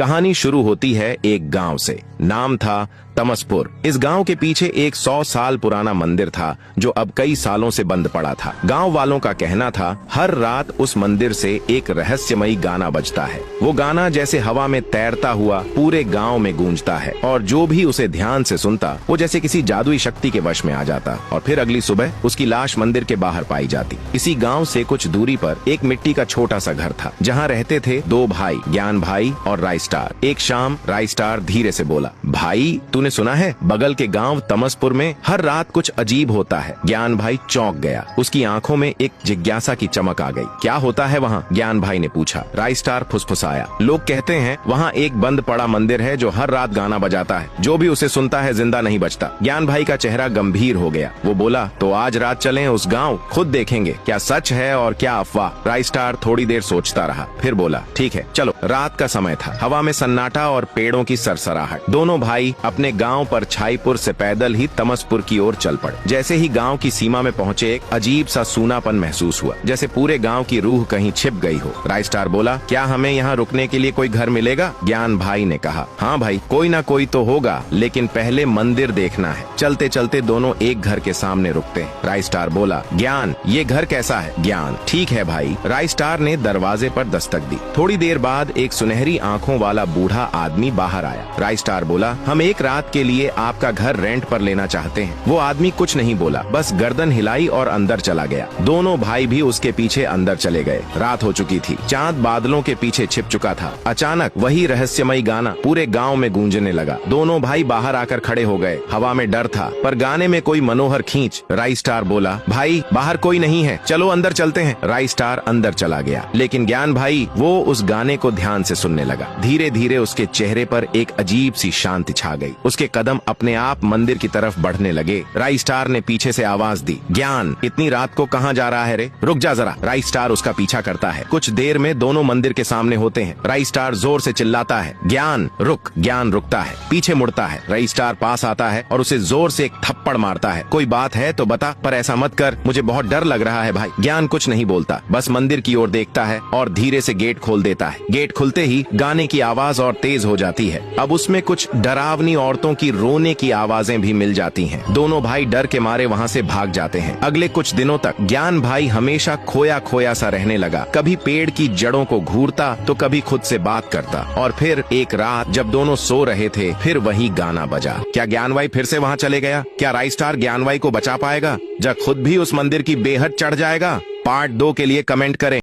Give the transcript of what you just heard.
कहानी शुरू होती है एक गांव से। नाम था तमसपुर। इस गांव के पीछे एक 100 साल पुराना मंदिर था जो अब कई सालों से बंद पड़ा था। गांव वालों का कहना था हर रात उस मंदिर से एक रहस्यमयी गाना बजता है। वो गाना जैसे हवा में तैरता हुआ पूरे गांव में गूंजता है और जो भी उसे ध्यान से सुनता वो जैसे किसी जादुई शक्ति के वश में आ जाता और फिर अगली सुबह उसकी लाश मंदिर के बाहर पाई जाती। इसी गाँव से कुछ दूरी पर एक मिट्टी का छोटा सा घर था जहाँ रहते थे दो भाई, ज्ञान भाई और राइस्टार। एक शाम राइस्टार धीरे से बोला, भाई तूने सुना है बगल के गांव तमसपुर में हर रात कुछ अजीब होता है। ज्ञान भाई चौंक गया। उसकी आंखों में एक जिज्ञासा की चमक आ गई। क्या होता है वहाँ? ज्ञान भाई ने पूछा। राइस्टार फुसफुसाया, लोग कहते हैं वहाँ एक बंद पड़ा मंदिर है जो हर रात गाना बजाता है। जो भी उसे सुनता है जिंदा नहीं बचता। ज्ञान भाई का चेहरा गंभीर हो गया। वो बोला, तो आज रात चलें उस गाँव, खुद देखेंगे क्या सच है और क्या अफवाह। राइस्टार थोड़ी देर सोचता रहा, फिर बोला, ठीक है चलो। रात का समय था। हवा में सन्नाटा और पेड़ों की सरसराहट। दोनों भाई अपने गांव पर छाईपुर से पैदल ही तमसपुर की ओर चल पड़े। जैसे ही गांव की सीमा में पहुंचे एक अजीब सा सूनापन महसूस हुआ, जैसे पूरे गांव की रूह कहीं छिप गई हो। राइस्टार बोला, क्या हमें यहाँ रुकने के लिए कोई घर मिलेगा? ज्ञान भाई ने कहा, हाँ भाई कोई ना कोई तो होगा, लेकिन पहले मंदिर देखना है। चलते चलते दोनों एक घर के सामने रुकते हैं। राइस्टार बोला, ज्ञान ये घर कैसा है? ज्ञान, ठीक है भाई। राइस्टार ने दरवाजे पर दस्तक दी। थोड़ी देर बाद एक सुनहरी आंखों वाला बूढ़ा आदमी बाहर आया। राइस्टार बोला, हम एक रात के लिए आपका घर रेंट पर लेना चाहते हैं। वो आदमी कुछ नहीं बोला, बस गर्दन हिलाई और अंदर चला गया। दोनों भाई भी उसके पीछे अंदर चले गए। रात हो चुकी थी। चांद बादलों के पीछे छिप चुका था। अचानक वही रहस्यमयी गाना पूरे गांव में गूंजने लगा। दोनों भाई बाहर आकर खड़े हो गए। हवा में डर था पर गाने में कोई मनोहर खींच। राइस्टार बोला, भाई बाहर कोई नहीं है, चलो अंदर चलते हैं। राइस्टार अंदर चला गया, लेकिन ज्ञान भाई वो उस गाने को ध्यान से सुनने लगा। धीरे धीरे उसके चेहरे पर एक अजीब सी शांति छा गई। उसके कदम अपने आप मंदिर की तरफ बढ़ने लगे। राइस्टार ने पीछे से आवाज दी, ज्ञान इतनी रात को कहाँ जा रहा है रे? रुक जा जरा। राइस्टार उसका पीछा करता है। कुछ देर में दोनों मंदिर के सामने होते हैं। राइस्टार जोर से चिल्लाता है, ज्ञान रुक। ज्ञान रुकता है, पीछे मुड़ता है। राइस्टार पास आता है और उसे जोर से एक थप्पड़ मारता है। कोई बात है तो बता, पर ऐसा मत कर, मुझे बहुत डर लग रहा है भाई। ज्ञान कुछ नहीं बोलता, बस मंदिर की ओर देखता है और धीरे से गेट खोल देता है। गेट खुलते ही गाने की आवाज और तेज हो जाती है। अब उसमें कुछ डरावनी औरतों की रोने की आवाजें भी मिल जाती हैं। दोनों भाई डर के मारे वहाँ से भाग जाते हैं। अगले कुछ दिनों तक ज्ञान भाई हमेशा खोया खोया सा रहने लगा। कभी पेड़ की जड़ों को घूरता तो कभी खुद से बात करता। और फिर एक रात जब दोनों सो रहे थे, फिर वही गाना बजा। क्या ज्ञान भाई फिर से वहाँ चले गया? क्या राइस्टार ज्ञान भाई को बचा पाएगा? जब खुद भी उस मंदिर की बेहद चढ़ जाएगा? पार्ट 2 के लिए कमेंट करें।